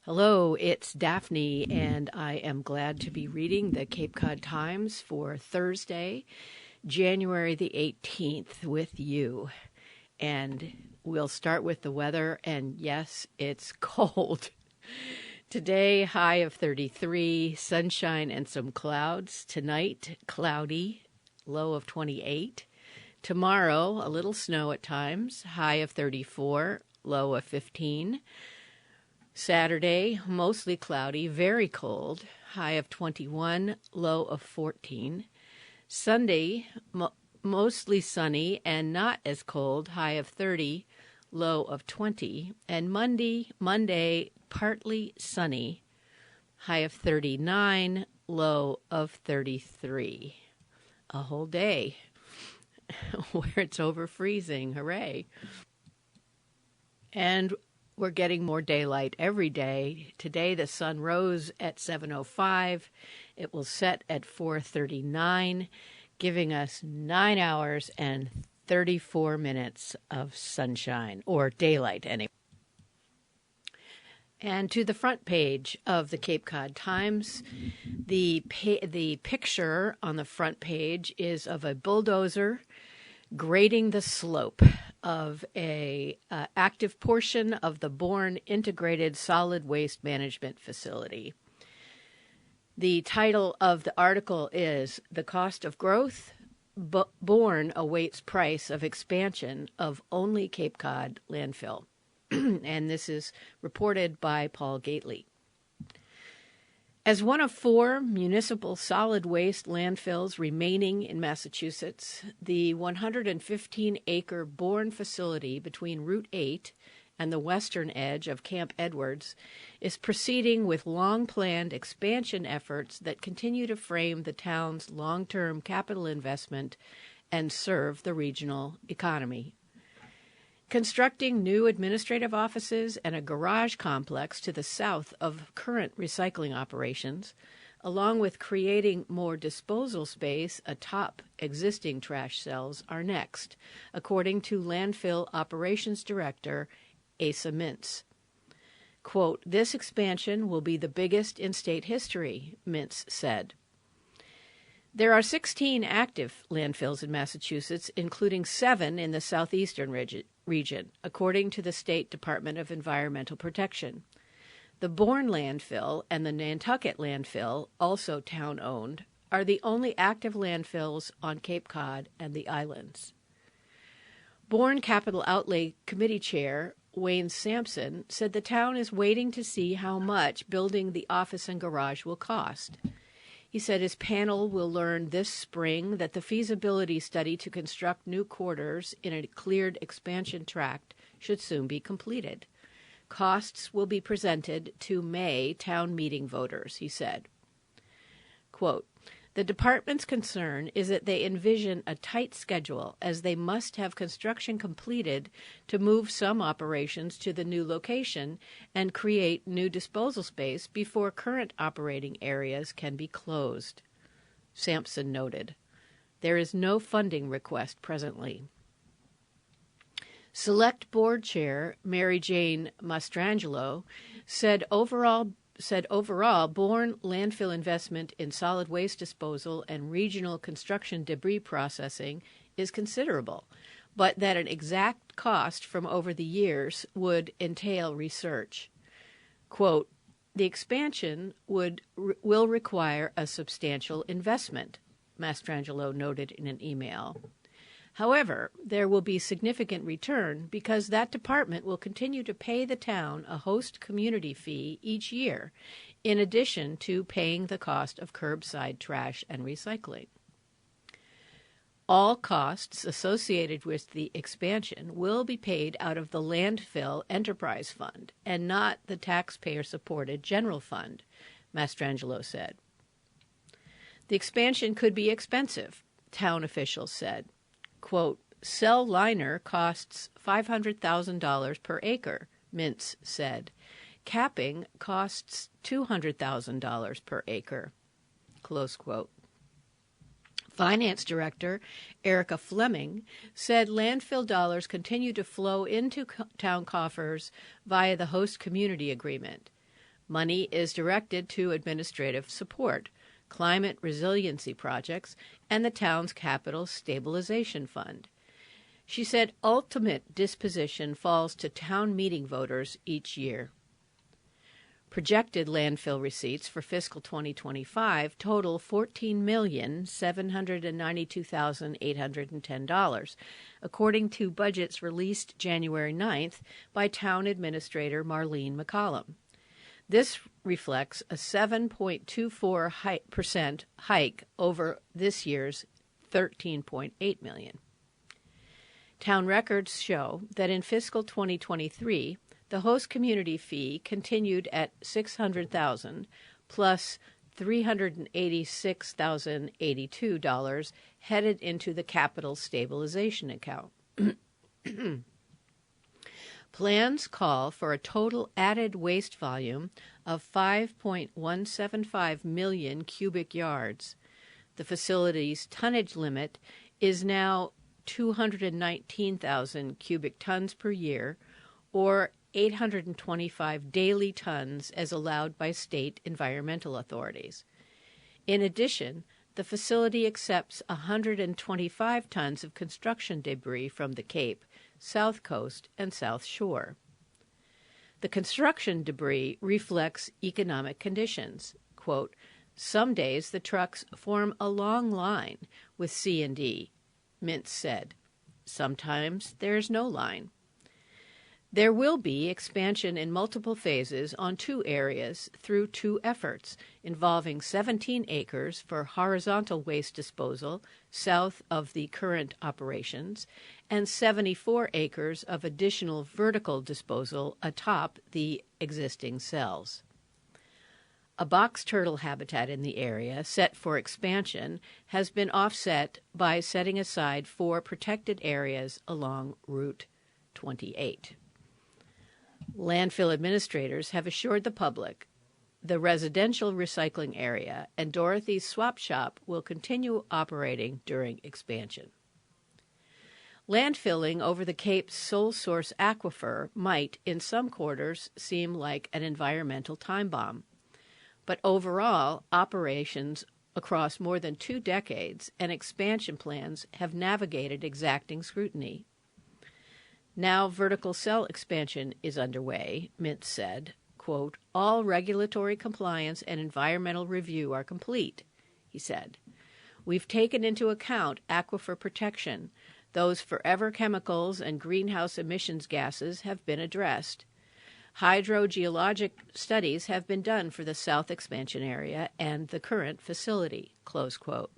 Hello, it's Daphne, and I am glad to be reading the Cape Cod Times for Thursday, January the 18th with you. And we'll start with the weather, and yes, it's cold. Today, high of 33, sunshine and some clouds. Tonight, cloudy, low of 28. Tomorrow, a little snow at times, high of 34, low of 15. Saturday, mostly cloudy, very cold, high of 21, low of 14. Sunday, mostly sunny and not as cold, high of 30, low of 20. And Monday, partly sunny, high of 39, low of 33. A whole day where it's over freezing. Hooray. And we're getting more daylight every day. Today, the sun rose at 7:05. It will set at 4:39, giving us 9 hours and 34 minutes of sunshine, or daylight anyway. And to the front page of the Cape Cod Times, the picture on the front page is of a bulldozer grading the slope of a active portion of the Bourne Integrated Solid Waste Management Facility. The title of the article is "The Cost of Growth, Bourne Awaits Price of Expansion of Only Cape Cod Landfill." And this is reported by Paul Gately. As one of 4 municipal solid waste landfills remaining in Massachusetts, the 115-acre Bourne facility between Route 8 and the western edge of Camp Edwards is proceeding with long-planned expansion efforts that continue to frame the town's long-term capital investment and serve the regional economy. Constructing new administrative offices and a garage complex to the south of current recycling operations, along with creating more disposal space atop existing trash cells, are next, according to Landfill Operations Director Asa Mintz. Quote, "This expansion will be the biggest in state history," Mintz said. There are 16 active landfills in Massachusetts, including 7 in the southeastern region, according to the State Department of Environmental Protection. The Bourne landfill and the Nantucket landfill, also town-owned, are the only active landfills on Cape Cod and the islands. Bourne Capital Outlay Committee Chair Wayne Sampson said the town is waiting to see how much building the office and garage will cost. He said his panel will learn this spring that the feasibility study to construct new quarters in a cleared expansion tract should soon be completed. Costs will be presented to May town meeting voters, he said. Quote, "The department's concern is that they envision a tight schedule as they must have construction completed to move some operations to the new location and create new disposal space before current operating areas can be closed," Sampson noted. There is no funding request presently. Select Board Chair Mary Jane Mastrangelo said overall, Bourne landfill investment in solid waste disposal and regional construction debris processing is considerable, but that an exact cost from over the years would entail research. Quote, "The expansion will require a substantial investment," Mastrangelo noted in an email. However, there will be significant return because that department will continue to pay the town a host community fee each year, in addition to paying the cost of curbside trash and recycling. All costs associated with the expansion will be paid out of the Landfill Enterprise Fund and not the taxpayer-supported general fund, Mastrangelo said. The expansion could be expensive, town officials said. Quote, "Cell liner costs $500,000 per acre," Mintz said. "Capping costs $200,000 per acre," close quote. Finance Director Erica Fleming said landfill dollars continue to flow into town coffers via the host community agreement, Money is directed to administrative support, climate resiliency projects, and the town's capital stabilization fund. She said ultimate disposition falls to town meeting voters each year. Projected landfill receipts for fiscal 2025 total $14,792,810, according to budgets released January 9th by Town Administrator Marlene McCollum. This reflects a 7.24% hike over this year's $13.8 million. Town records show that in fiscal 2023, the host community fee continued at $600,000 plus $386,082 headed into the capital stabilization account. Plans call for a total added waste volume of 5.175 million cubic yards. The facility's tonnage limit is now 219,000 cubic tons per year, or 825 daily tons as allowed by state environmental authorities. In addition, the facility accepts 125 tons of construction debris from the Cape, South Coast, and South Shore. The construction debris reflects economic conditions. Quote, "Some days the trucks form a long line with C&D," Mintz said. "Sometimes there's no line." There will be expansion in multiple phases on two areas through two efforts involving 17 acres for horizontal waste disposal south of the current operations and 74 acres of additional vertical disposal atop the existing cells. A box turtle habitat in the area set for expansion has been offset by setting aside 4 protected areas along Route 28. Landfill administrators have assured the public the residential recycling area and Dorothy's swap shop will continue operating during expansion. Landfilling over the Cape's sole source aquifer might, in some quarters, seem like an environmental time bomb. But overall, operations across more than 2 decades and expansion plans have navigated exacting scrutiny. Now vertical cell expansion is underway, Mintz said. Quote, "All regulatory compliance and environmental review are complete," he said. "We've taken into account aquifer protection. Those forever chemicals and greenhouse emissions gases have been addressed. Hydrogeologic studies have been done for the south expansion area and the current facility," close quote.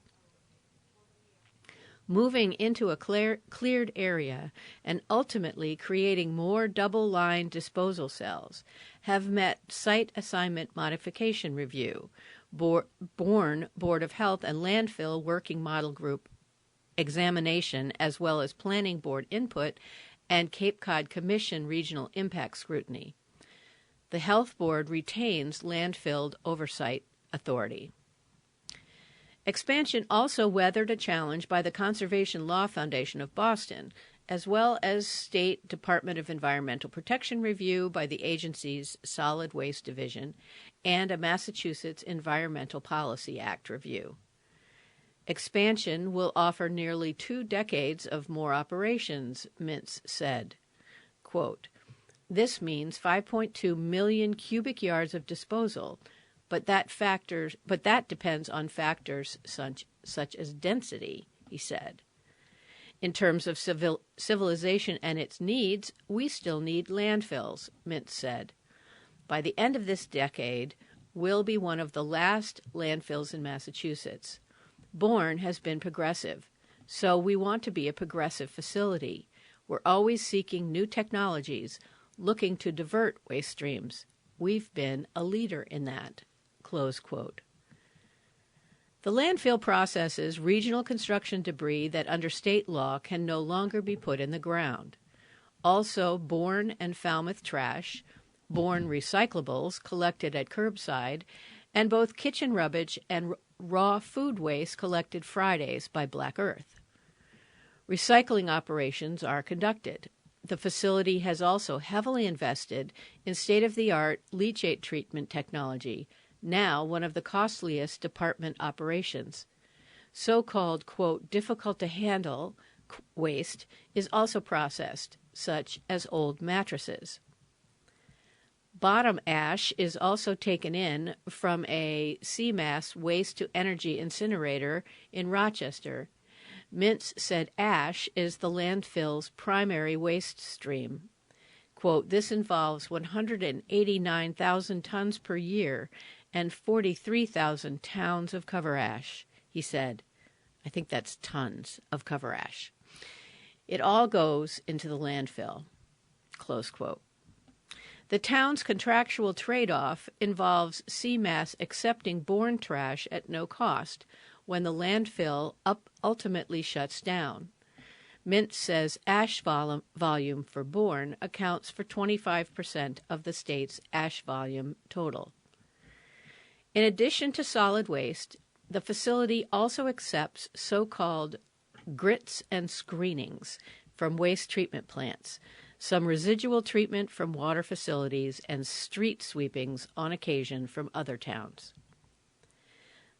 Moving into a cleared area and ultimately creating more double-line disposal cells have met Site Assignment Modification Review, Bourne Board of Health and Landfill Working Model Group examination, as well as Planning Board input and Cape Cod Commission regional impact scrutiny. The Health Board retains landfill oversight authority. Expansion also weathered a challenge by the Conservation Law Foundation of Boston, as well as State Department of Environmental Protection review by the agency's Solid Waste Division and a Massachusetts Environmental Policy Act review. Expansion will offer nearly 2 decades of more operations, Mintz said. Quote, "This means 5.2 million cubic yards of disposal, but that depends on factors such as density," he said. "In terms of civilization and its needs, we still need landfills," Mintz said. "By the end of this decade, we'll be one of the last landfills in Massachusetts. Bourne has been progressive, so we want to be a progressive facility. We're always seeking new technologies, looking to divert waste streams. We've been a leader in that." Close quote. The landfill processes regional construction debris that under state law can no longer be put in the ground. Also, Bourne and Falmouth trash, Bourne recyclables collected at curbside, and both kitchen rubbish and raw food waste collected Fridays by Black Earth. Recycling operations are conducted. The facility has also heavily invested in state-of-the-art leachate treatment technology, now one of the costliest department operations. So-called, quote, difficult-to-handle waste is also processed, such as old mattresses. Bottom ash is also taken in from a CMAS waste-to-energy incinerator in Rochester. Mintz said ash is the landfill's primary waste stream. Quote, this involves 189,000 tons per year and 43,000 pounds of cover ash, he said. I think that's tons of cover ash. It all goes into the landfill, close quote. The town's contractual trade-off involves CMAS accepting born trash at no cost when the landfill ultimately shuts down. Mintz says ash volume for Bourne accounts for 25% of the state's ash volume total. In addition to solid waste, the facility also accepts so-called grits and screenings from waste treatment plants, some residual treatment from water facilities, and street sweepings on occasion from other towns.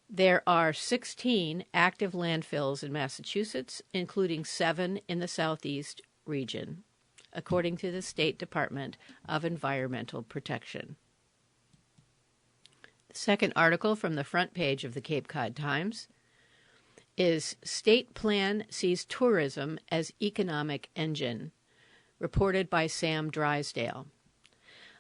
There are 16 active landfills in Massachusetts, including 7 in the southeast region, according to the State Department of Environmental Protection. The second article from the front page of the Cape Cod Times is State Plan Sees Tourism as Economic Engine, reported by Sam Drysdale.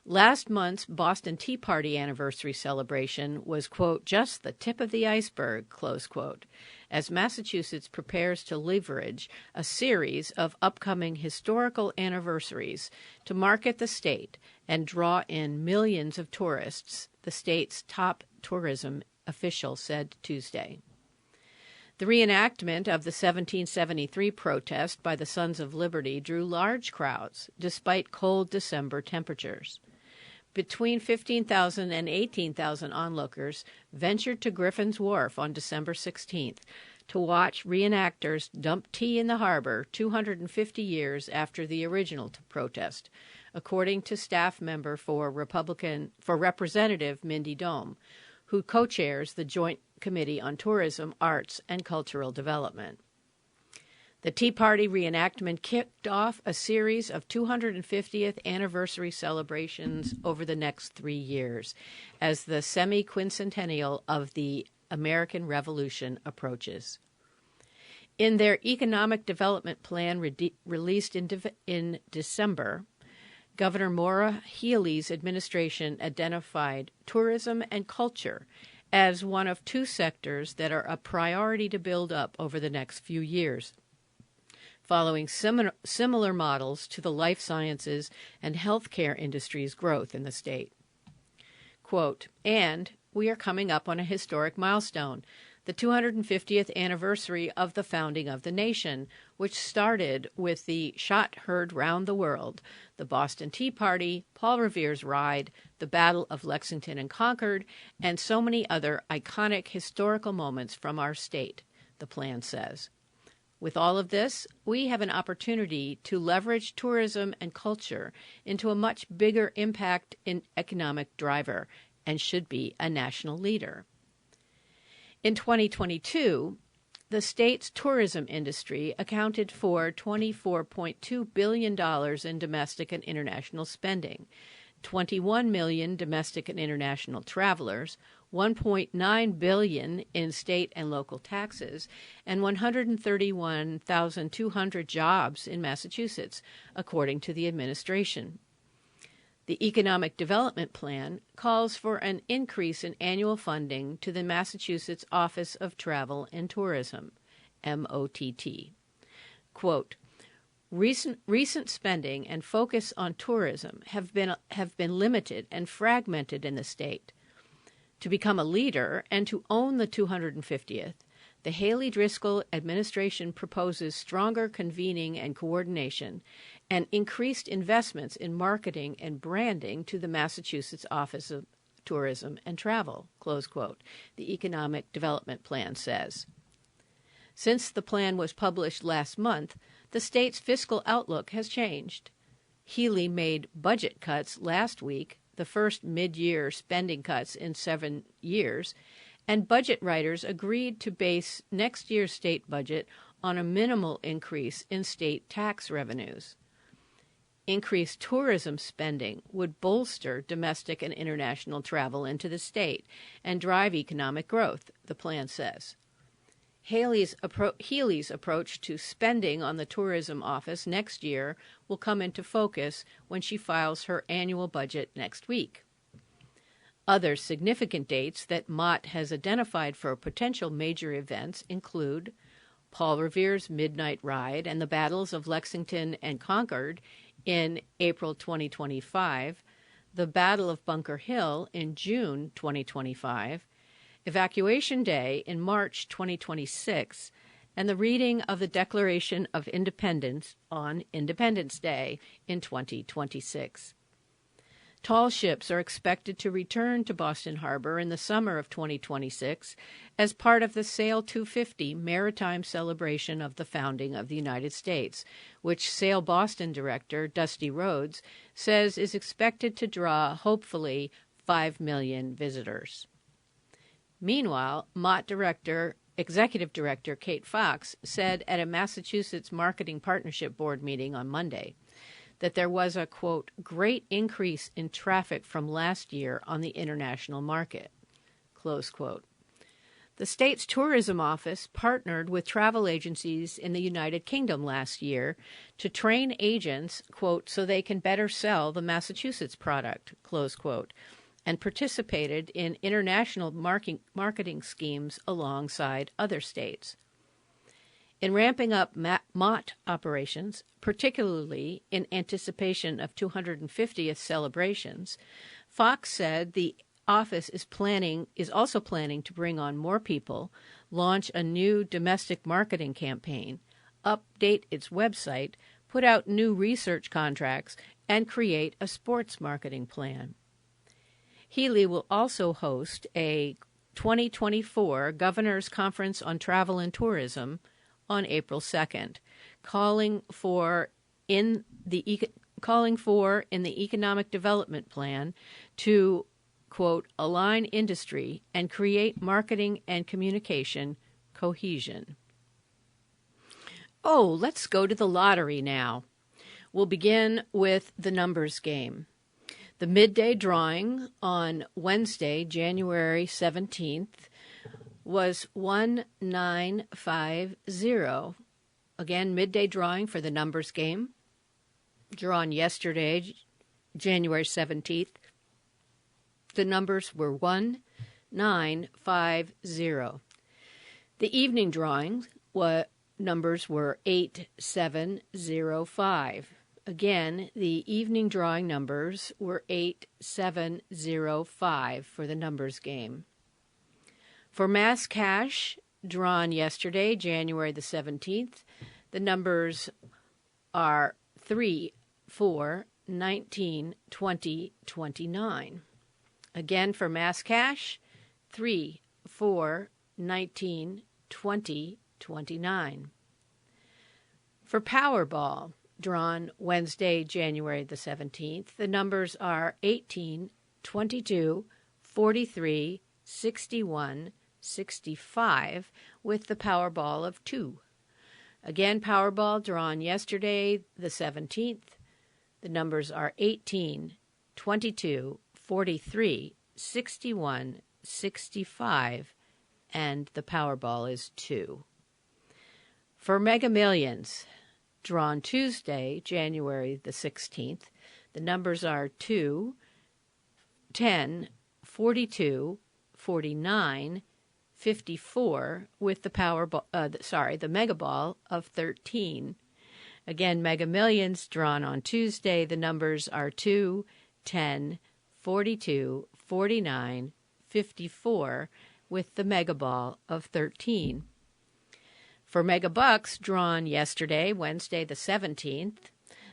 Last month's Boston Tea Party anniversary celebration was, quote, just the tip of the iceberg, close quote, as Massachusetts prepares to leverage a series of upcoming historical anniversaries to market the state and draw in millions of tourists, the state's top tourism official said Tuesday. The reenactment of the 1773 protest by the Sons of Liberty drew large crowds, despite cold December temperatures. Between 15,000 and 18,000 onlookers ventured to Griffin's Wharf on December 16th to watch reenactors dump tea in the harbor 250 years after the original protest, according to staff member for Representative Mindy Dome, who co-chairs the Joint Committee on Tourism, Arts, and Cultural Development. The Tea Party reenactment kicked off a series of 250th anniversary celebrations over the next 3 years as the semi-quincentennial of the American Revolution approaches. In their economic development plan released in December, Governor Maura Healey's administration identified tourism and culture as one of 2 sectors that are a priority to build up over the next few years, following similar models to the life sciences and healthcare industry's growth in the state. Quote, and we are coming up on a historic milestone, the 250th anniversary of the founding of the nation, which started with the shot heard round the world, the Boston Tea Party, Paul Revere's Ride, the Battle of Lexington and Concord, and so many other iconic historical moments from our state, the plan says. With all of this, we have an opportunity to leverage tourism and culture into a much bigger impact in economic driver and should be a national leader. In 2022, the state's tourism industry accounted for $24.2 billion in domestic and international spending, 21 million domestic and international travelers, 1.9 billion in state and local taxes, and 131,200 jobs in Massachusetts, according to the administration. The Economic Development Plan calls for an increase in annual funding to the Massachusetts Office of Travel and Tourism, MOTT. Quote, Recent spending and focus on tourism have been limited and fragmented in the state. To become a leader and to own the 250th, the Haley-Driscoll administration proposes stronger convening and coordination and increased investments in marketing and branding to the Massachusetts Office of Tourism and Travel, close quote, the Economic Development Plan says. Since the plan was published last month, the state's fiscal outlook has changed. Healy made budget cuts last week, the first mid-year spending cuts in 7 years, and budget writers agreed to base next year's state budget on a minimal increase in state tax revenues. Increased tourism spending would bolster domestic and international travel into the state and drive economic growth, the plan says. Healy's approach to spending on the tourism office next year will come into focus when she files her annual budget next week. Other significant dates that Mott has identified for potential major events include Paul Revere's Midnight Ride and the Battles of Lexington and Concord in April 2025, the Battle of Bunker Hill in June 2025, Evacuation Day in March 2026, and the reading of the Declaration of Independence on Independence Day in 2026. Tall ships are expected to return to Boston Harbor in the summer of 2026 as part of the Sail 250 maritime celebration of the founding of the United States, which Sail Boston director Dusty Rhodes says is expected to draw, hopefully, 5 million visitors. Meanwhile, Mott Executive Director Kate Fox said at a Massachusetts Marketing Partnership Board meeting on Monday that there was a, quote, great increase in traffic from last year on the international market, close quote. The state's tourism office partnered with travel agencies in the United Kingdom last year to train agents, quote, so they can better sell the Massachusetts product, close quote, and participated in international marketing schemes alongside other states. In ramping up Mott operations, particularly in anticipation of 250th celebrations, Fox said the office is also planning to bring on more people, launch a new domestic marketing campaign, update its website, put out new research contracts, and create a sports marketing plan. Healy will also host a 2024 Governor's Conference on Travel and Tourism on April 2nd, calling for in the Economic Development Plan to, quote, align industry and create marketing and communication cohesion. Oh, let's go to the lottery now. We'll begin with the numbers game. The midday drawing on Wednesday, January 17th, was 1950. Again, midday drawing for the numbers game. Drawn yesterday, January 17th. The numbers were 1950. The evening drawing numbers were 8705. Again, the evening drawing numbers were 8705 for the numbers game. For mass cash, drawn yesterday, January the 17th, the numbers are 3, 4, 19, 20, 29. Again, for mass cash, 3, 4, 19, 20, 29. For Powerball, drawn Wednesday, January the 17th, the numbers are 18, 22, 43, 61, 65, with the Powerball of 2. Again, Powerball drawn yesterday, the 17th. The numbers are 18, 22, 43, 61, 65, and the Powerball is 2. For Mega Millions, drawn Tuesday, January the 16th, the numbers are 2, 10, 42, 49, 54, with the the Mega Ball of 13. Again, Mega Millions drawn on Tuesday. The numbers are 2, 10, 42, 49, 54, with the Mega Ball of 13. For Mega Bucks drawn yesterday, Wednesday the 17th,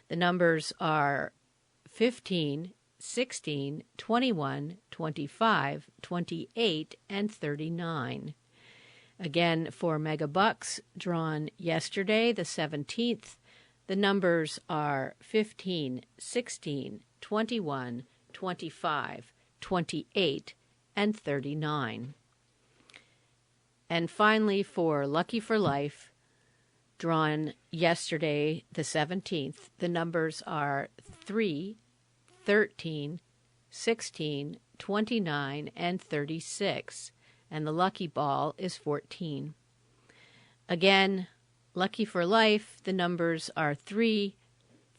the numbers are 15, 16, 21, 25, 28, and 39. Again, for megabucks drawn yesterday, the 17th, the numbers are 15, 16, 21, 25, 28, and 39. And finally, for Lucky for Life, drawn yesterday, the 17th, the numbers are 3, 13, 16, 29, and 36. And the lucky ball is 14. Again, Lucky for Life, the numbers are 3,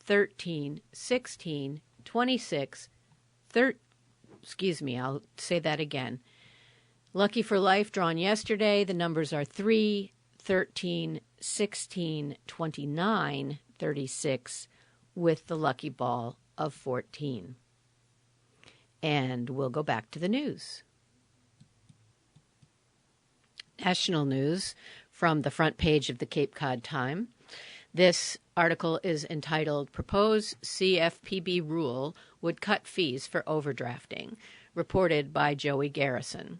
13, 16, 26, I'll say that again. Lucky for Life drawn yesterday, the numbers are 3, 13, 16, 29, 36, with the lucky ball of 14. And we'll go back to the news. National news from the front page of the Cape Cod Times. This article is entitled, Proposed CFPB Rule Would Cut Fees for Overdrafting, reported by Joey Garrison.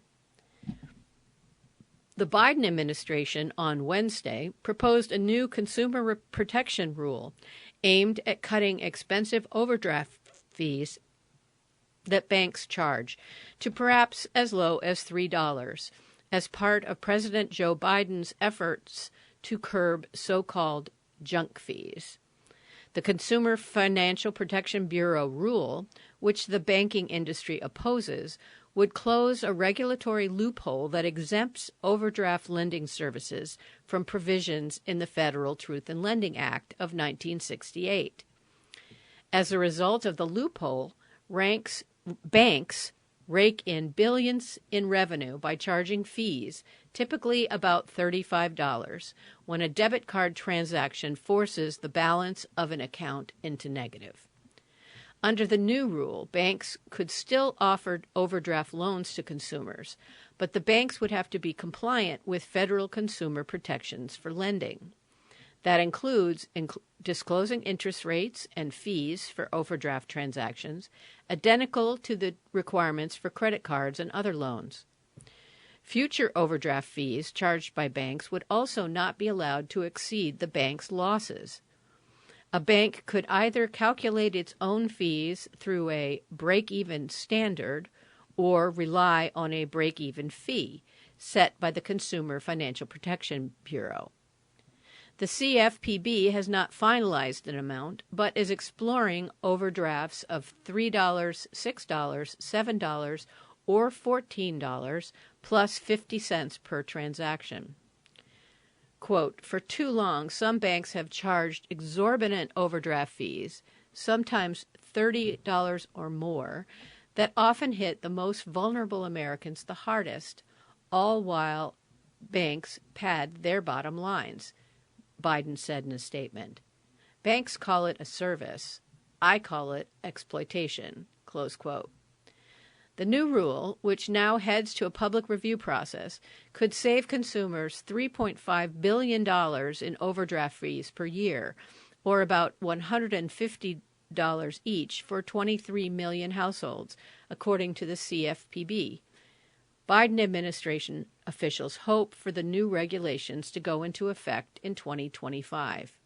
The Biden administration on Wednesday proposed a new consumer protection rule aimed at cutting expensive overdraft fees that banks charge to perhaps as low as $3 as part of President Joe Biden's efforts to curb so-called junk fees. The Consumer Financial Protection Bureau rule, which the banking industry opposes, would close a regulatory loophole that exempts overdraft lending services from provisions in the Federal Truth in Lending Act of 1968. As a result of the loophole, banks rake in billions in revenue by charging fees, typically about $35, when a debit card transaction forces the balance of an account into negative. Under the new rule, banks could still offer overdraft loans to consumers, but the banks would have to be compliant with federal consumer protections for lending. That includes disclosing interest rates and fees for overdraft transactions, identical to the requirements for credit cards and other loans. Future overdraft fees charged by banks would also not be allowed to exceed the bank's losses. A bank could either calculate its own fees through a break-even standard or rely on a break-even fee set by the Consumer Financial Protection Bureau. The CFPB has not finalized an amount, but is exploring overdrafts of $3, $6, $7, or $14, plus 50 cents per transaction. Quote, for too long, some banks have charged exorbitant overdraft fees, sometimes $30 or more, that often hit the most vulnerable Americans the hardest, all while banks pad their bottom lines, Biden said in a statement. Banks call it a service. I call it exploitation, close quote. The new rule, which now heads to a public review process, could save consumers $3.5 billion in overdraft fees per year, or about $150 each for 23 million households, according to the CFPB. Biden administration officials hope for the new regulations to go into effect in 2025.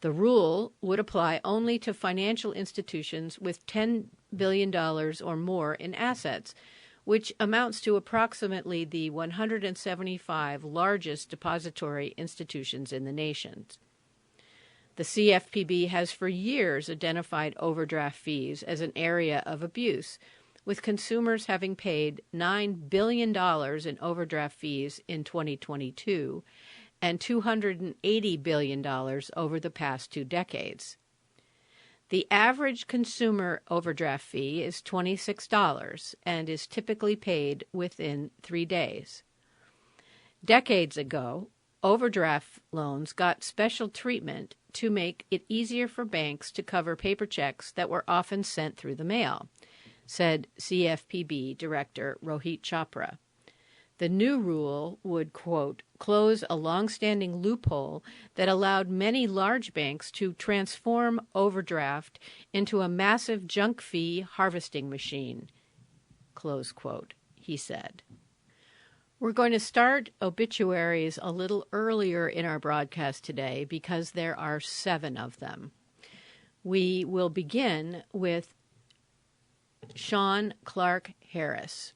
The rule would apply only to financial institutions with $10 billion or more in assets, which amounts to approximately the 175 largest depository institutions in the nation. The CFPB has for years identified overdraft fees as an area of abuse, with consumers having paid $9 billion in overdraft fees in 2022 and $280 billion over the past 2 decades. The average consumer overdraft fee is $26 and is typically paid within 3 days. Decades ago, overdraft loans got special treatment to make it easier for banks to cover paper checks that were often sent through the mail, said CFPB Director Rohit Chopra. The new rule would, quote, close a long-standing loophole that allowed many large banks to transform overdraft into a massive junk fee harvesting machine, close quote, he said. We're going to start obituaries a little earlier in our broadcast today because there are 7 of them. We will begin with Sean Clark Harris.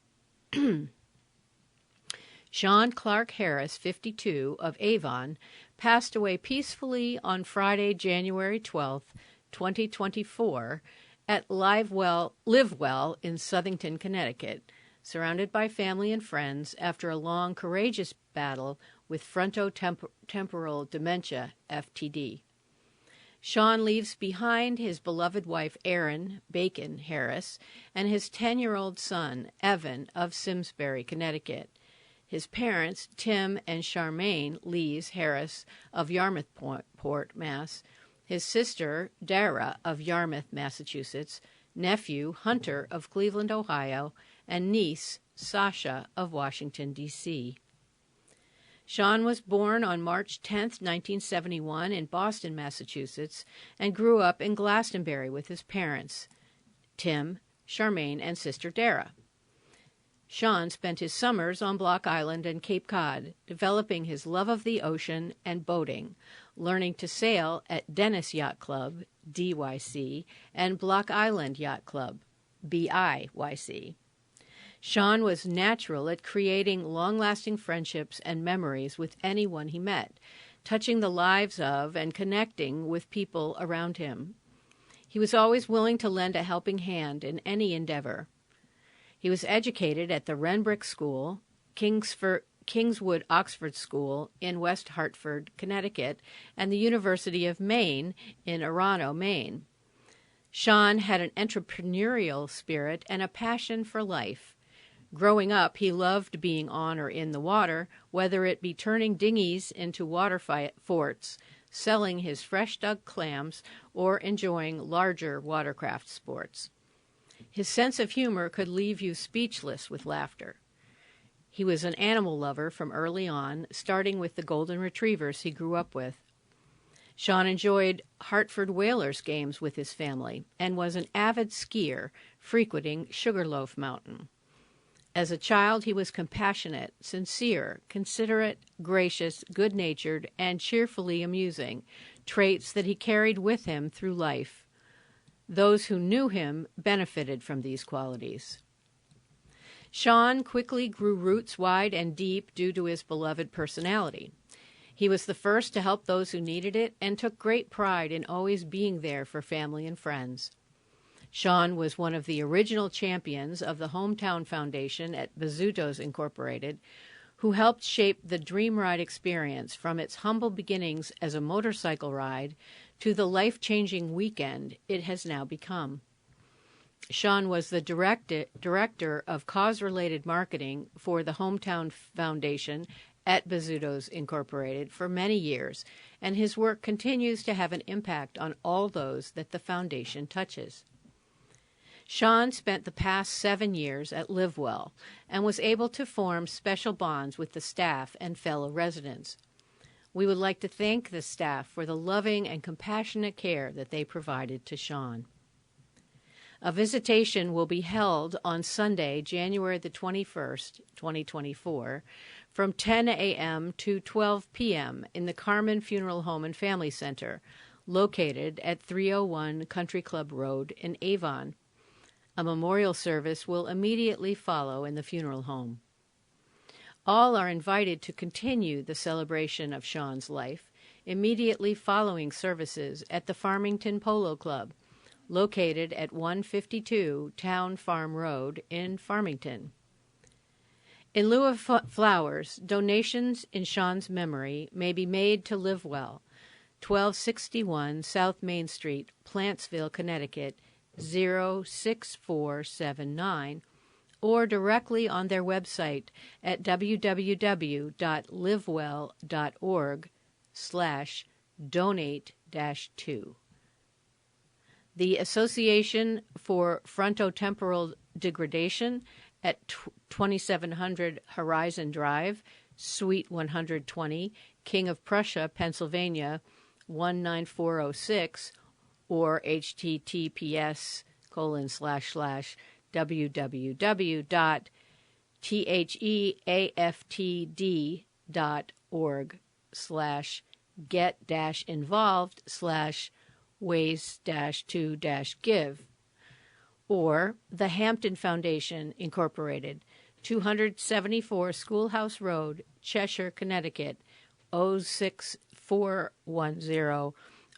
Sean Clark Harris, 52, of Avon, passed away peacefully on Friday, January 12th, 2024, at Livewell in Southington, Connecticut, surrounded by family and friends after a long, courageous battle with frontotemporal dementia, FTD. Sean leaves behind his beloved wife, Erin Bacon Harris, and his 10-year-old son, Evan, of Simsbury, Connecticut. His parents, Tim and Charmaine Lees Harris, of Yarmouthport, Mass., his sister, Dara, of Yarmouth, Massachusetts, nephew, Hunter, of Cleveland, Ohio, and niece, Sasha, of Washington, D.C. Sean was born on March 10, 1971, in Boston, Massachusetts, and grew up in Glastonbury with his parents, Tim, Charmaine, and sister Dara. Sean spent his summers on Block Island and Cape Cod, developing his love of the ocean and boating, learning to sail at Dennis Yacht Club, DYC, and Block Island Yacht Club, BIYC. Sean was natural at creating long-lasting friendships and memories with anyone he met, touching the lives of and connecting with people around him. He was always willing to lend a helping hand in any endeavor. He was educated at the Renbrick School, Kingswood Oxford School in West Hartford, Connecticut, and the University of Maine in Orano, Maine. Sean had an entrepreneurial spirit and a passion for life. Growing up, he loved being on or in the water, whether it be turning dinghies into water forts, selling his fresh-dug clams, or enjoying larger watercraft sports. His sense of humor could leave you speechless with laughter. He was an animal lover from early on, starting with the golden retrievers he grew up with. Sean enjoyed Hartford Whalers games with his family and was an avid skier, frequenting Sugarloaf Mountain. As a child, he was compassionate, sincere, considerate, gracious, good-natured, and cheerfully amusing, traits that he carried with him through life. Those who knew him benefited from these qualities. Sean quickly grew roots wide and deep due to his beloved personality. He was the first to help those who needed it and took great pride in always being there for family and friends. Sean was one of the original champions of the Hometown Foundation at Bazzuto's Incorporated, who helped shape the Dream Ride experience from its humble beginnings as a motorcycle ride to the life-changing weekend it has now become. Sean was the director of cause-related marketing for the Hometown Foundation at Bazzuto's Incorporated for many years, and his work continues to have an impact on all those that the foundation touches. Sean spent the past 7 years at Livewell and was able to form special bonds with the staff and fellow residents. We would like to thank the staff for the loving and compassionate care that they provided to Sean. A visitation will be held on Sunday, January the 21st, 2024, from 10 a.m. to 12 p.m. in the Carmen Funeral Home and Family Center, located at 301 Country Club Road in Avon. A memorial service will immediately follow in the funeral home. All are invited to continue the celebration of Sean's life immediately following services at the Farmington Polo Club, located at 152 Town Farm Road in Farmington. In lieu of flowers, donations in Sean's memory may be made to Livewell, 1261 South Main Street, Plantsville, Connecticut, 06479, or directly on their website at www.livewell.org/donate-2. The Association for Frontotemporal Degradation at 2700 Horizon Drive, Suite 120, King of Prussia, Pennsylvania, 19406, or https:// www.kkpc.org theaftd.org/get-involved/ways-to-give, or the Hampton Foundation, Incorporated, 274 Schoolhouse Road, Cheshire, Connecticut, 06410,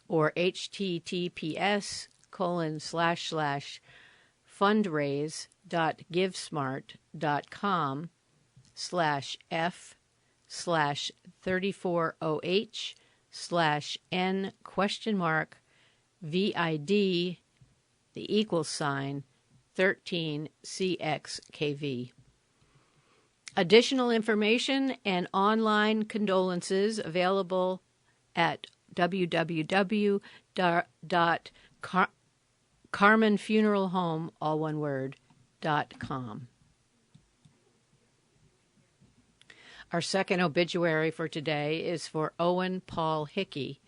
or https://fundraise.givesmart.com/f/34oh/n?vid =13CXKV. Additional information and online condolences available at www.carmenfuneralhome, all one word, .com. Our second obituary for today is for Owen Paul Hickey.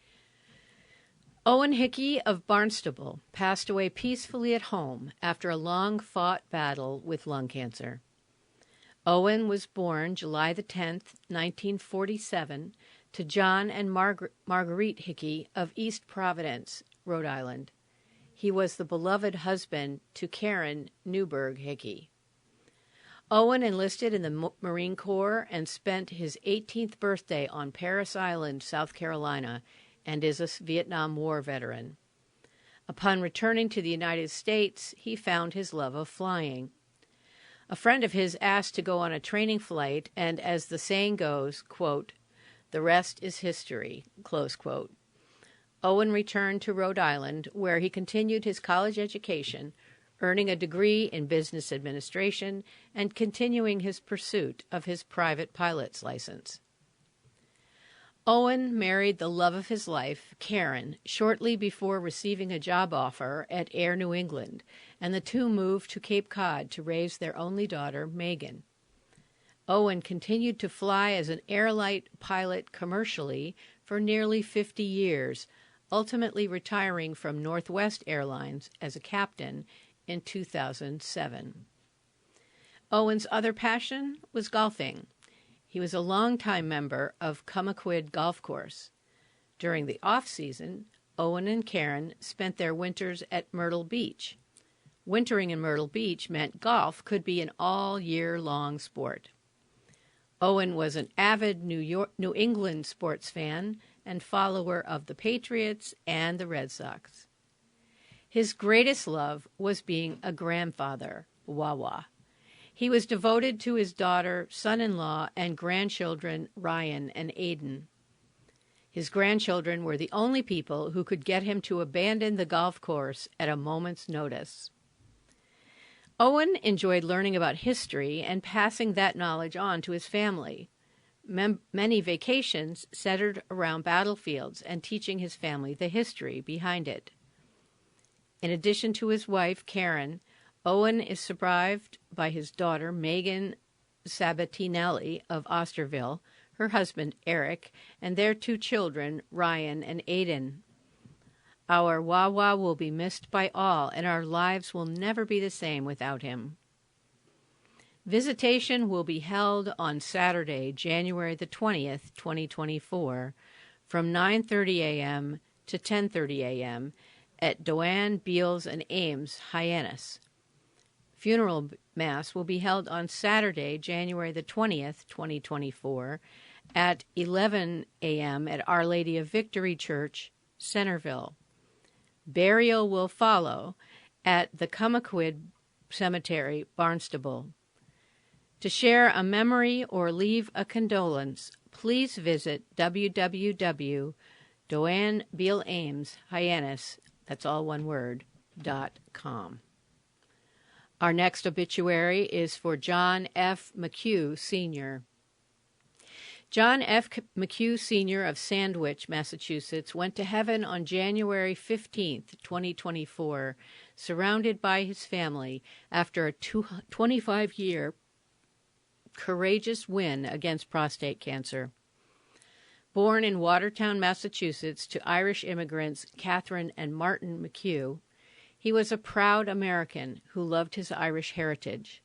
Owen Hickey of Barnstable passed away peacefully at home after a long-fought battle with lung cancer. Owen was born July the 10th, 1947, to John and Marguerite Hickey of East Providence, Rhode Island. He was the beloved husband to Karen Newberg Hickey. Owen enlisted in the Marine Corps and spent his 18th birthday on Parris Island, South Carolina, and is a Vietnam War veteran. Upon returning to the United States, he found his love of flying. A friend of his asked to go on a training flight, and as the saying goes, quote, "The rest is history," close quote. Owen returned to Rhode Island, where he continued his college education, earning a degree in business administration and continuing his pursuit of his private pilot's license. Owen married the love of his life, Karen, shortly before receiving a job offer at Air New England, and the two moved to Cape Cod to raise their only daughter, Megan. Owen continued to fly as an airlight pilot commercially for nearly 50 years, ultimately retiring from Northwest Airlines as a captain in 2007. Owen's other passion was golfing. He was a longtime member of Cummaquid Golf Course. During the off-season, Owen and Karen spent their winters at Myrtle Beach. Wintering in Myrtle Beach meant golf could be an all-year-long sport. Owen was an avid New England sports fan and follower of the Patriots and the Red Sox. His greatest love was being a grandfather, Wawa. He was devoted to his daughter, son-in-law, and grandchildren, Ryan and Aiden. His grandchildren were the only people who could get him to abandon the golf course at a moment's notice. Owen enjoyed learning about history and passing that knowledge on to his family. Many vacations centered around battlefields and teaching his family the history behind it. In addition to his wife, Karen, Owen is survived by his daughter, Megan Sabatinelli of Osterville, her husband, Eric, and their two children, Ryan and Aiden. Our Wawa will be missed by all, and our lives will never be the same without him. Visitation will be held on Saturday, January the 20th, 2024, from 9:30 a.m. to 10:30 a.m. at Doane, Beals, and Ames, Hyannis. Funeral Mass will be held on Saturday, January the 20th, 2024, at 11 a.m. at Our Lady of Victory Church, Centerville. Burial will follow at the Cummaquid Cemetery, Barnstable. To share a memory or leave a condolence, please visit www.doanebealames, that's all one word, .com. Our next obituary is for John F. McHugh, Sr. John F. McHugh, Sr. of Sandwich, Massachusetts, went to heaven on January 15, 2024, surrounded by his family after a 25-year courageous win against prostate cancer. Born in Watertown, Massachusetts, to Irish immigrants Catherine and Martin McHugh, he was a proud American who loved his Irish heritage.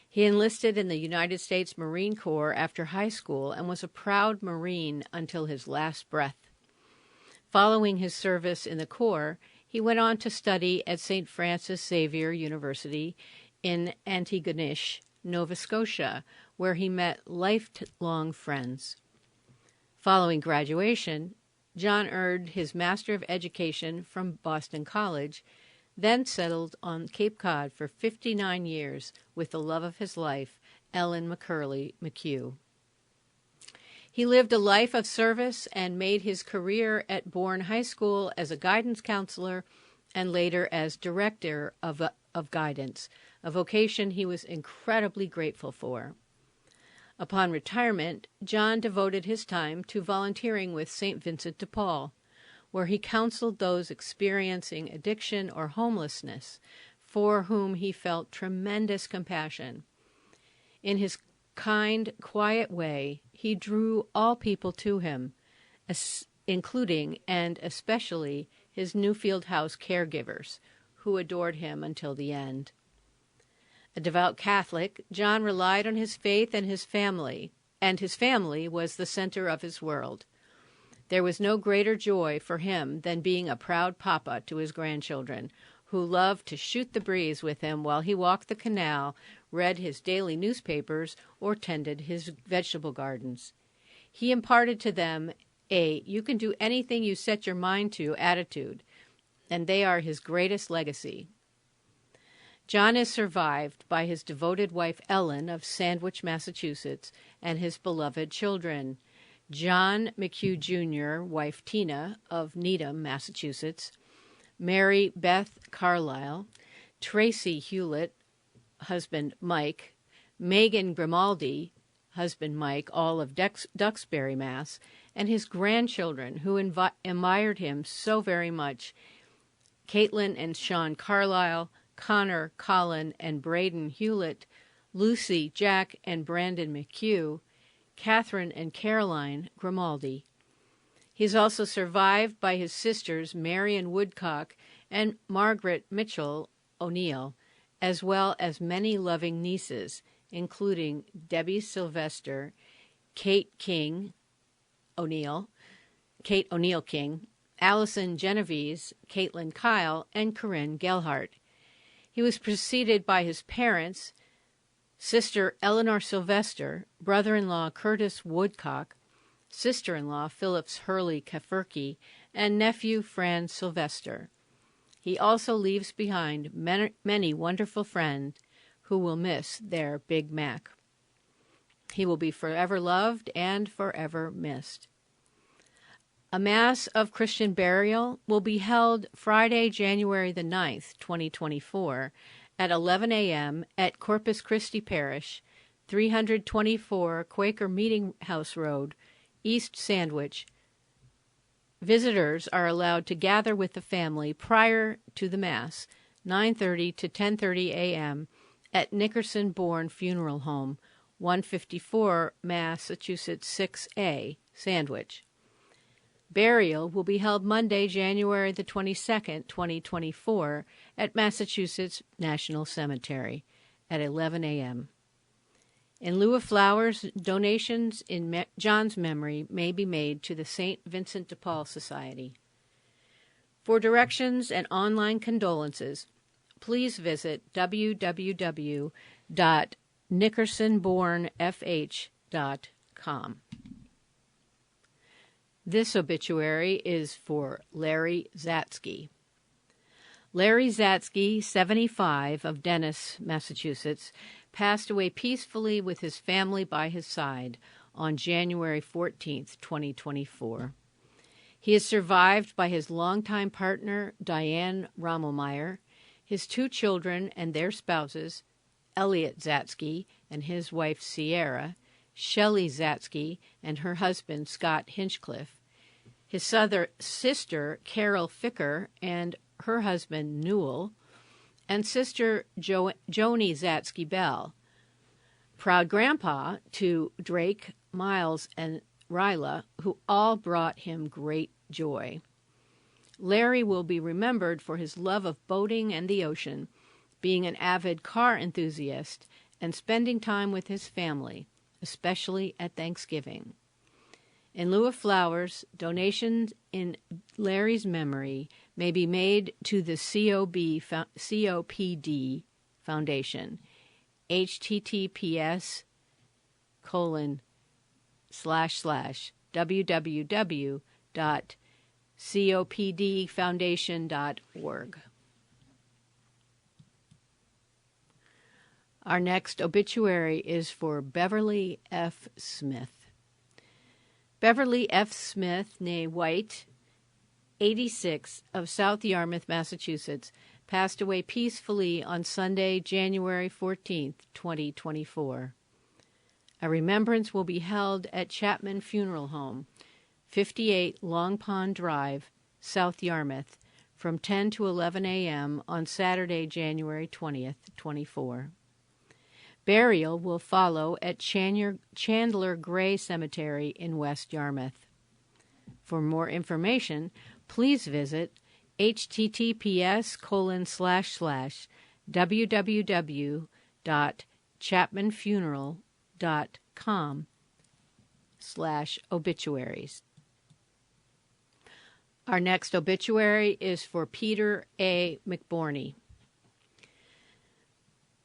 He enlisted in the United States Marine Corps after high school and was a proud Marine until his last breath. Following his service in the Corps, he went on to study at St. Francis Xavier University in Antigonish, Nova Scotia, where he met lifelong friends. Following graduation, John earned his Master of Education from Boston College, then settled on Cape Cod for 59 years with the love of his life, Ellen McCurley McHugh. He lived a life of service and made his career at Bourne High School as a guidance counselor and later as director of guidance, a vocation he was incredibly grateful for. Upon retirement, John devoted his time to volunteering with St. Vincent de Paul, where he counseled those experiencing addiction or homelessness, for whom he felt tremendous compassion. In his kind, quiet way, he drew all people to him, including and especially his Newfield House caregivers, who adored him until the end. A devout Catholic, John relied on his faith and his family was the center of his world. There was no greater joy for him than being a proud papa to his grandchildren, who loved to shoot the breeze with him while he walked the canal, read his daily newspapers, or tended his vegetable gardens. He imparted to them a "you can do anything you set your mind to" attitude, and they are his greatest legacy. John is survived by his devoted wife Ellen of Sandwich, Massachusetts, and his beloved children, John McHugh Jr., wife Tina of Needham, Massachusetts, Mary Beth Carlisle, Tracy Hewlett, husband Mike, Megan Grimaldi, husband Mike, all of Duxbury, Mass., and his grandchildren, who admired him so very much, Caitlin and Sean Carlisle, Connor, Colin, and Braden Hewlett, Lucy, Jack, and Brandon McHugh, Catherine and Caroline Grimaldi. He is also survived by his sisters Marion Woodcock and Margaret Mitchell O'Neill, as well as many loving nieces, including Debbie Sylvester, Kate O'Neill King, Allison Genovese, Caitlin Kyle, and Corinne Gelhart. He was preceded by his parents, sister Eleanor Sylvester, brother-in-law Curtis Woodcock, sister-in-law Phillips Hurley Kefurkey, and nephew Fran Sylvester. He also leaves behind many wonderful friends who will miss their Big Mac. He will be forever loved and forever missed. A Mass of Christian burial will be held Friday, January the 9th, 2024, at 11 a.m. at Corpus Christi Parish, 324 Quaker Meeting House Road, East Sandwich. Visitors are allowed to gather with the family prior to the Mass, 9:30 to 10:30 a.m., at Nickerson Bourne Funeral Home, 154 Massachusetts 6A, Sandwich. Burial will be held Monday, January the 22nd, 2024, at Massachusetts National Cemetery at 11 a.m. In lieu of flowers, donations in John's memory may be made to the St. Vincent de Paul Society. For directions and online condolences, please visit www.nickersonbournefh.com. This obituary is for Larry Zatsky. Larry Zatsky, 75, of Dennis, Massachusetts, passed away peacefully with his family by his side on January 14, 2024. He is survived by his longtime partner, Diane Rommelmeyer, his two children and their spouses, Elliot Zatsky and his wife Sierra, Shelley Zatsky and her husband Scott Hinchcliffe, his sister Carol Ficker and her husband Newell, and sister Joni Zatsky Bell. Proud grandpa to Drake, Miles, and Ryla, who all brought him great joy. Larry will be remembered for his love of boating and the ocean, being an avid car enthusiast, and spending time with his family, especially at Thanksgiving. In lieu of flowers, donations in Larry's memory may be made to the COPD Foundation, https://www.copdfoundation.org. Our next obituary is for Beverly F. Smith. Beverly F. Smith, née White, 86, of South Yarmouth, Massachusetts, passed away peacefully on Sunday, January 14, 2024. A remembrance will be held at Chapman Funeral Home, 58 Long Pond Drive, South Yarmouth, from 10 to 11 a.m. on Saturday, January 20th, 24. Burial will follow at Chandler Gray Cemetery in West Yarmouth. For more information, please visit https://www.chapmanfuneral.com/obituaries. Our next obituary is for Peter A. McBorney.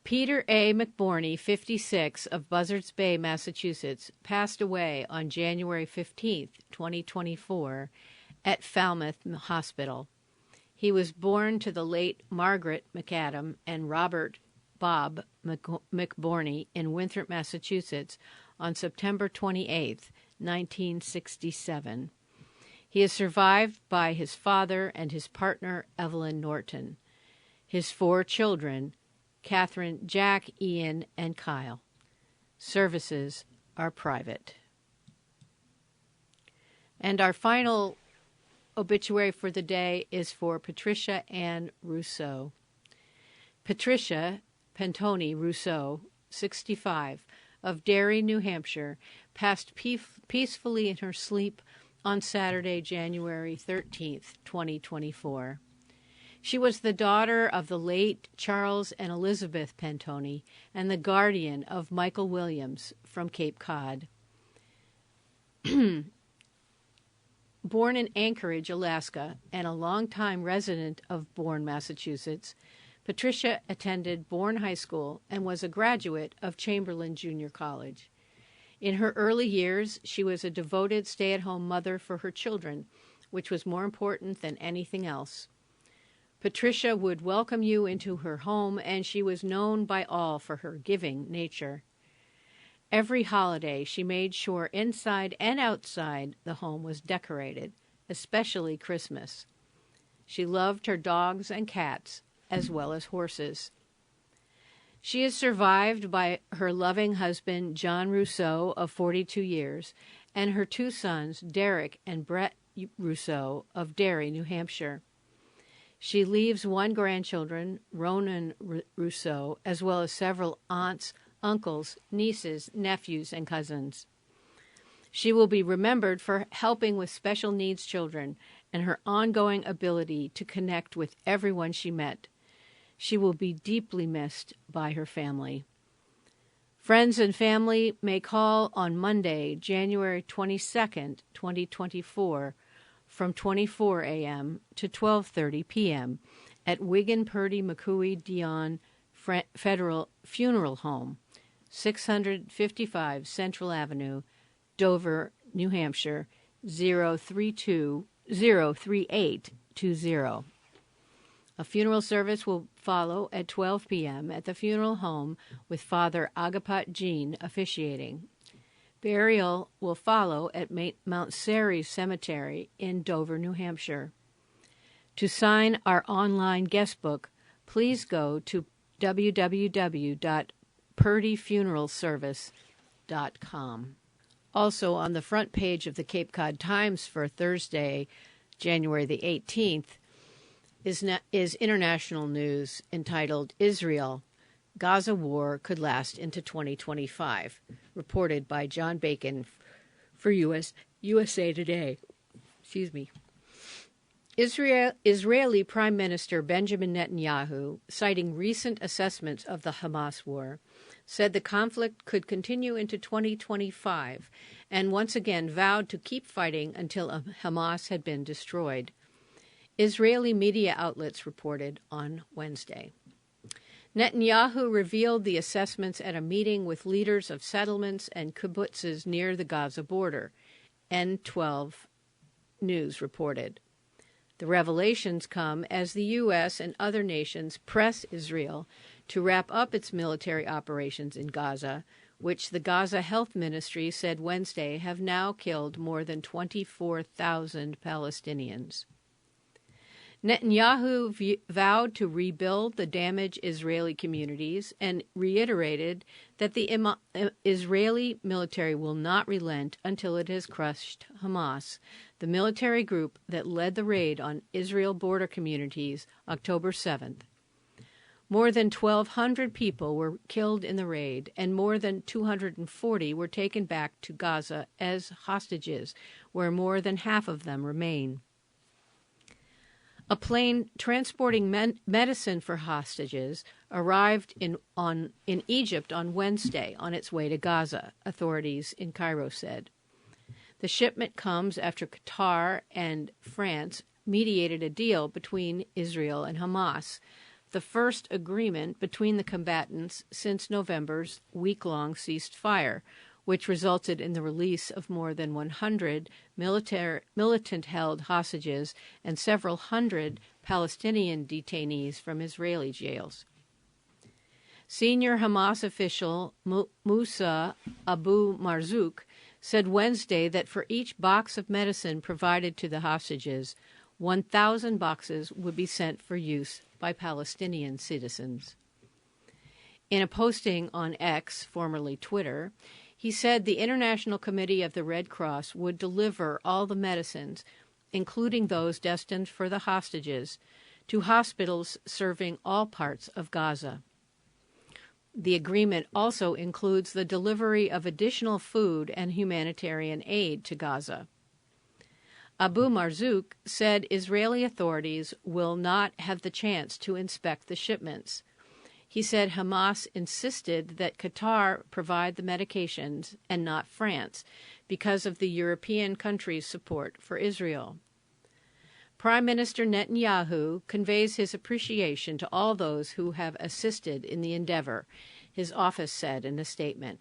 Peter A. McBorney, 56, of Buzzards Bay, Massachusetts, passed away on January 15, 2024, at Falmouth Hospital. He was born to the late Margaret McAdam and Robert Bob McBorney in Winthrop, Massachusetts, on September 28, 1967. He is survived by his father and his partner, Evelyn Norton. His 4 children, Catherine, Jack, Ian, and Kyle. Services are private. And our final obituary for the day is for Patricia Ann Rousseau. Patricia Pentoni Rousseau, 65, of Derry, New Hampshire, passed peacefully in her sleep on Saturday, January 13th, 2024. She was the daughter of the late Charles and Elizabeth Pentoni and the guardian of Michael Williams from Cape Cod. Born in Anchorage, Alaska, and a longtime resident of Bourne, Massachusetts, Patricia attended Bourne High School and was a graduate of Chamberlain Junior College. In her early years, she was a devoted stay-at-home mother for her children, which was more important than anything else. Patricia would welcome you into her home, and she was known by all for her giving nature. Every holiday, she made sure inside and outside the home was decorated, especially Christmas. She loved her dogs and cats, as well as horses. She is survived by her loving husband, John Rousseau, of 42 years, and her 2 sons, Derek and Brett Rousseau, of Derry, New Hampshire. She leaves 1 grandchildren, Ronan Rousseau, as well as several aunts, uncles, nieces, nephews, and cousins. She will be remembered for helping with special needs children and her ongoing ability to connect with everyone she met. She will be deeply missed by her family. Friends and family may call on Monday, January 22nd, 2024, from 24 a.m. to 12:30 p.m. at Wigan Purdy McCooey Dion Federal Funeral Home, 655 Central Avenue, Dover, New Hampshire, 03820. A funeral service will follow at 12 p.m. at the funeral home with Father Agapat Jean officiating. Burial will follow at Mount Ceres Cemetery in Dover, New Hampshire. To sign our online guest book, please go to www.purdyfuneralservice.com. Also on the front page of the Cape Cod Times for Thursday, January the 18th, is international news entitled Israel, Gaza War Could Last into 2025, reported by John Bacon for USA Today. Excuse me. Israeli Prime Minister Benjamin Netanyahu, citing recent assessments of the Hamas war, said the conflict could continue into 2025 and once again vowed to keep fighting until Hamas had been destroyed. Israeli media outlets reported on Wednesday. Netanyahu revealed the assessments at a meeting with leaders of settlements and kibbutzes near the Gaza border, N12 News reported. The revelations come as the U.S. and other nations press Israel to wrap up its military operations in Gaza, which the Gaza Health Ministry said Wednesday have now killed more than 24,000 Palestinians. Netanyahu vowed to rebuild the damaged Israeli communities and reiterated that the Israeli military will not relent until it has crushed Hamas, the military group that led the raid on Israel border communities October 7th. More than 1,200 people were killed in the raid, and more than 240 were taken back to Gaza as hostages, where more than half of them remain. A plane transporting medicine for hostages arrived in Egypt on Wednesday on its way to Gaza, authorities in Cairo said. The shipment comes after Qatar and France mediated a deal between Israel and Hamas, the first agreement between the combatants since November's week-long ceasefire, which resulted in the release of more than 100 militant-held hostages and several hundred Palestinian detainees from Israeli jails. Senior Hamas official Musa Abu Marzouk said Wednesday that for each box of medicine provided to the hostages, 1,000 boxes would be sent for use by Palestinian citizens. In a posting on X, formerly Twitter, he said the International Committee of the Red Cross would deliver all the medicines, including those destined for the hostages, to hospitals serving all parts of Gaza. The agreement also includes the delivery of additional food and humanitarian aid to Gaza. Abu Marzouk said Israeli authorities will not have the chance to inspect the shipments. He said Hamas insisted that Qatar provide the medications and not France because of the European countries' support for Israel. Prime Minister Netanyahu conveys his appreciation to all those who have assisted in the endeavor, his office said in a statement.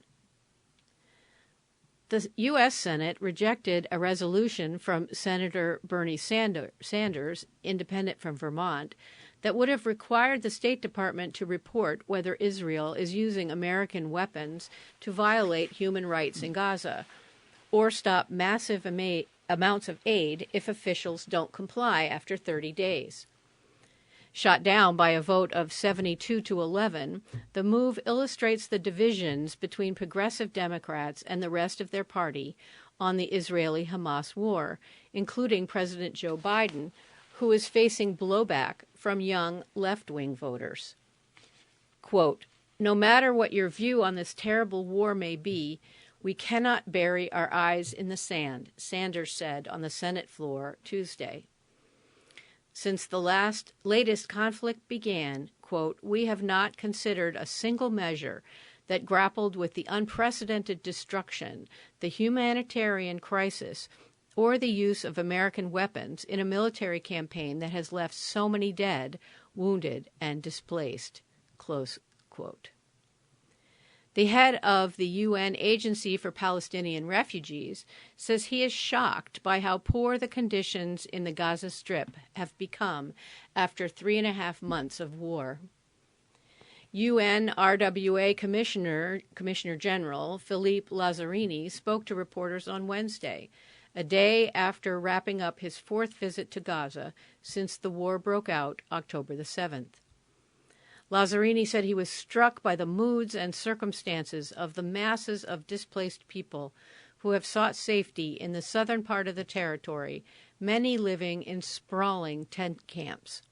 The U.S. Senate rejected a resolution from Senator Bernie Sanders, independent from Vermont, that would have required the State Department to report whether Israel is using American weapons to violate human rights in Gaza, or stop massive amounts of aid if officials don't comply after 30 days. Shot down by a vote of 72-11, the move illustrates the divisions between progressive Democrats and the rest of their party on the Israeli-Hamas war, including President Joe Biden, who is facing blowback from young left-wing voters. Quote, "No matter what your view on this terrible war may be, we cannot bury our eyes in the sand," Sanders said on the Senate floor Tuesday. Since the latest conflict began, quote, "we have not considered a single measure that grappled with the unprecedented destruction, the humanitarian crisis, or the use of American weapons in a military campaign that has left so many dead, wounded, and displaced," close quote. The head of the UN Agency for Palestinian Refugees says he is shocked by how poor the conditions in the Gaza Strip have become after 3.5 months of war. UN RWA Commissioner General Philippe Lazzarini spoke to reporters on Wednesday, a day after wrapping up his 4th visit to Gaza since the war broke out October the 7th. Lazzarini said he was struck by the moods and circumstances of the masses of displaced people who have sought safety in the southern part of the territory, many living in sprawling tent camps.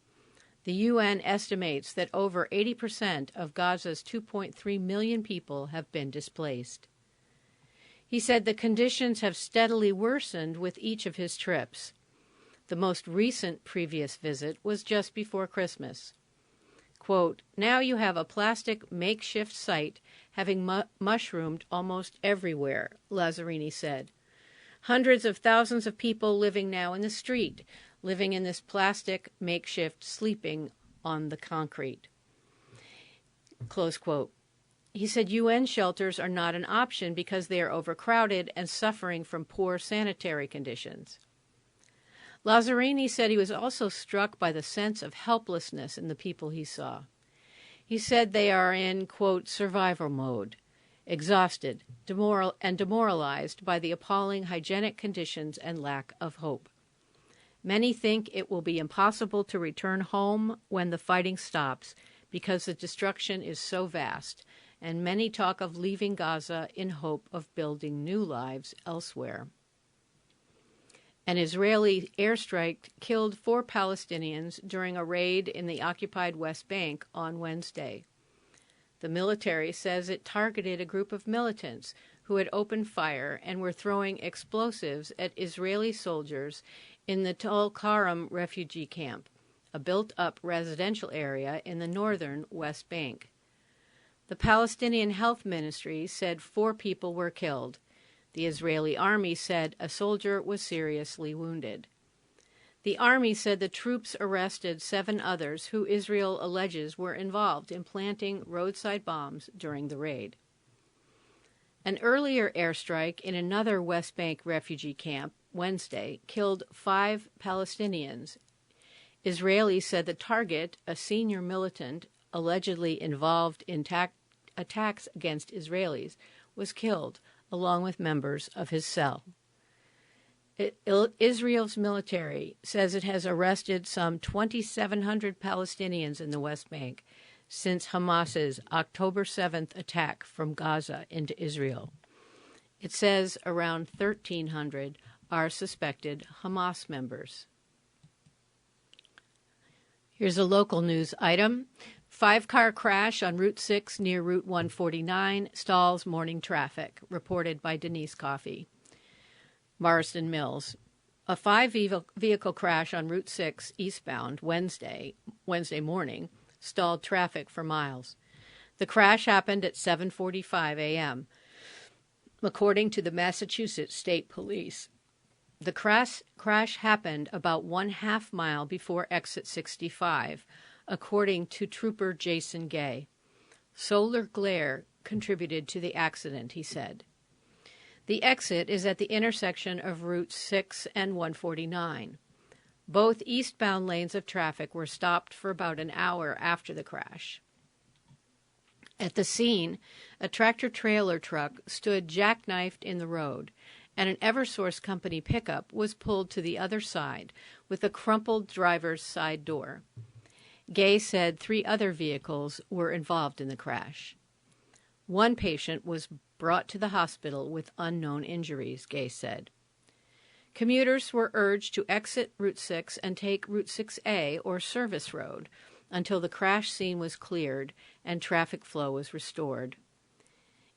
The UN estimates that over 80% of Gaza's 2.3 million people have been displaced. He said the conditions have steadily worsened with each of his trips. The most recent previous visit was just before Christmas. Quote, now you have a plastic makeshift site having mushroomed almost everywhere, Lazzarini said. Hundreds of thousands of people living now in the street, living in this plastic makeshift, sleeping on the concrete. Close quote. He said UN shelters are not an option because they are overcrowded and suffering from poor sanitary conditions. Lazzarini said he was also struck by the sense of helplessness in the people he saw. He said they are in, quote, survival mode, exhausted, demoralized by the appalling hygienic conditions and lack of hope. Many think it will be impossible to return home when the fighting stops because the destruction is so vast, and many talk of leaving Gaza in hope of building new lives elsewhere. An Israeli airstrike killed 4 Palestinians during a raid in the occupied West Bank on Wednesday. The military says it targeted a group of militants who had opened fire and were throwing explosives at Israeli soldiers in the Tulkarm refugee camp, a built-up residential area in the northern West Bank. The Palestinian Health Ministry said 4 people were killed. The Israeli army said a soldier was seriously wounded. The army said the troops arrested 7 others who Israel alleges were involved in planting roadside bombs during the raid. An earlier airstrike in another West Bank refugee camp Wednesday killed 5 Palestinians. Israelis said the target, a senior militant allegedly involved in attacks against Israelis, was killed, along with members of his cell. Israel's military says it has arrested some 2,700 Palestinians in the West Bank since Hamas's October 7th attack from Gaza into Israel. It says around 1,300 are suspected Hamas members. Here's a local news item. 5-car crash on Route 6 near Route 149 stalls morning traffic, reported by Denise Coffey. Marston Mills. A 5-vehicle crash on Route 6 eastbound Wednesday morning stalled traffic for miles. The crash happened at 7:45 a.m., according to the Massachusetts State Police. The crash happened about 1/2 mile before exit 65, according to Trooper Jason Gay. Solar glare contributed to the accident, he said. The exit is at the intersection of Route 6 and 149. Both eastbound lanes of traffic were stopped for about an hour after the crash. At the scene, a tractor-trailer truck stood jackknifed in the road, and an Eversource company pickup was pulled to the other side with a crumpled driver's side door. Gay said 3 other vehicles were involved in the crash. One patient was brought to the hospital with unknown injuries, Gay said. Commuters were urged to exit Route 6 and take Route 6A or Service Road until the crash scene was cleared and traffic flow was restored.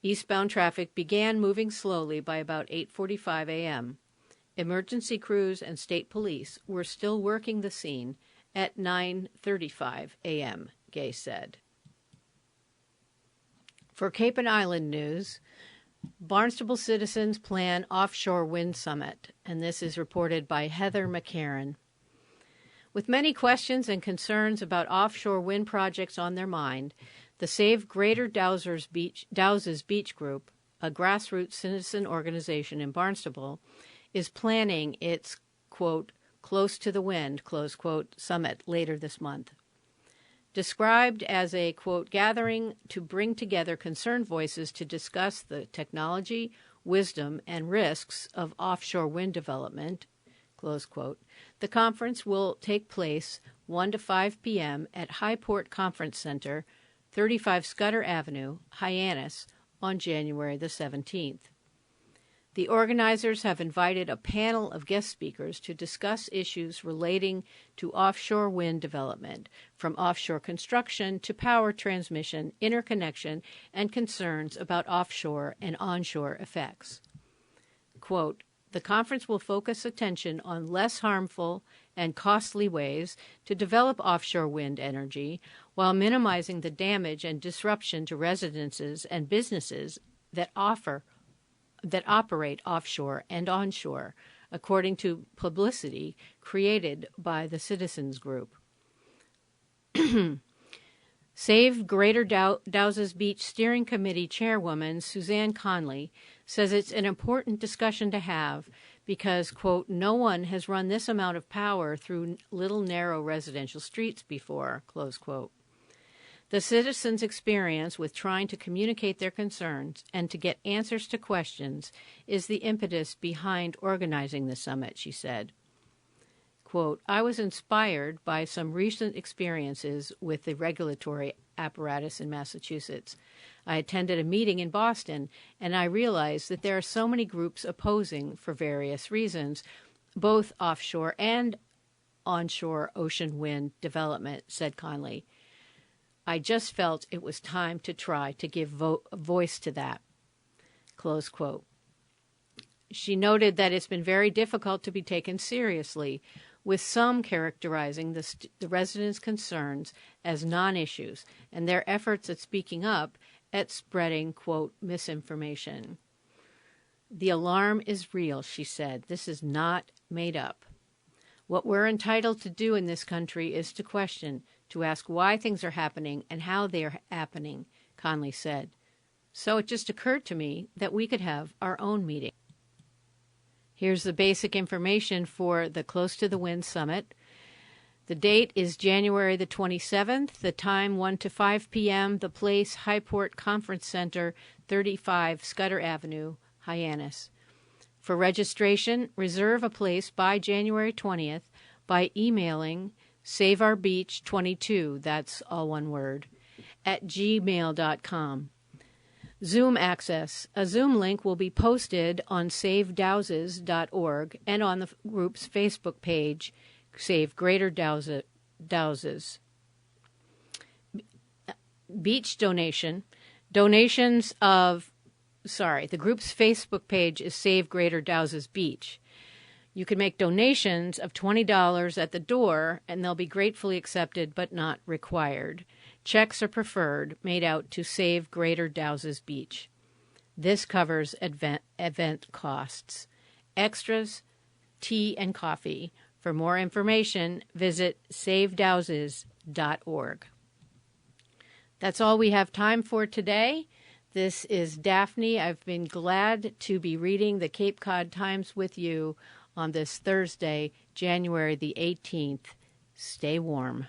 Eastbound traffic began moving slowly by about 8:45 a.m. Emergency crews and state police were still working the scene at 9:35 a.m., Gay said. For Cape and Island news, Barnstable citizens plan offshore wind summit, and this is reported by Heather McCarran. With many questions and concerns about offshore wind projects on their mind, the Save Greater Dowses Beach Group, a grassroots citizen organization in Barnstable, is planning its, quote, Close to the Wind, close quote, summit later this month. Described as a, quote, gathering to bring together concerned voices to discuss the technology, wisdom, and risks of offshore wind development, close quote, the conference will take place 1 to 5 p.m. at Highport Conference Center, 35 Scudder Avenue, Hyannis, on January the 17th. The organizers have invited a panel of guest speakers to discuss issues relating to offshore wind development, from offshore construction to power transmission, interconnection, and concerns about offshore and onshore effects. Quote, the conference will focus attention on less harmful and costly ways to develop offshore wind energy while minimizing the damage and disruption to residences and businesses that operate offshore and onshore, according to publicity created by the citizens group. Save Greater Dowses Beach Steering Committee Chairwoman Suzanne Conley says it's an important discussion to have because, quote, no one has run this amount of power through little narrow residential streets before, close quote. The citizens' experience with trying to communicate their concerns and to get answers to questions is the impetus behind organizing the summit, she said. Quote, I was inspired by some recent experiences with the regulatory apparatus in Massachusetts. I attended a meeting in Boston, and I realized that there are so many groups opposing for various reasons, both offshore and onshore ocean wind development, said Conley. I just felt it was time to try to give voice to that, close quote. She noted that it's been very difficult to be taken seriously, with some characterizing the residents' concerns as non-issues and their efforts at speaking up at spreading, quote, misinformation. The alarm is real, she said. This is not made up. What we're entitled to do in this country is to question, to ask why things are happening and how they are happening, Conley said. So it just occurred to me that we could have our own meeting. Here's the basic information for the Close to the Wind Summit. The date is January the 27th, the time 1 to 5 p.m., the place Highport Conference Center, 35 Scudder Avenue, Hyannis. For registration, reserve a place by January 20th by emailing saveourbeach22, that's all one word, at gmail.com. Zoom access. A Zoom link will be posted on savedowses.org and on the group's Facebook page, Save Greater Dowses. Beach donation. Donations of, the group's Facebook page is Save Greater Dowses Beach. You can make donations of $20 at the door, and they'll be gratefully accepted but not required. Checks are preferred, made out to Save Greater Dowses Beach. This covers event costs. Extras, tea, and coffee. For more information, visit savedowses.org. That's all we have time for today. This is Daphne. I've been glad to be reading the Cape Cod Times with you on this Thursday, January the 18th. Stay warm.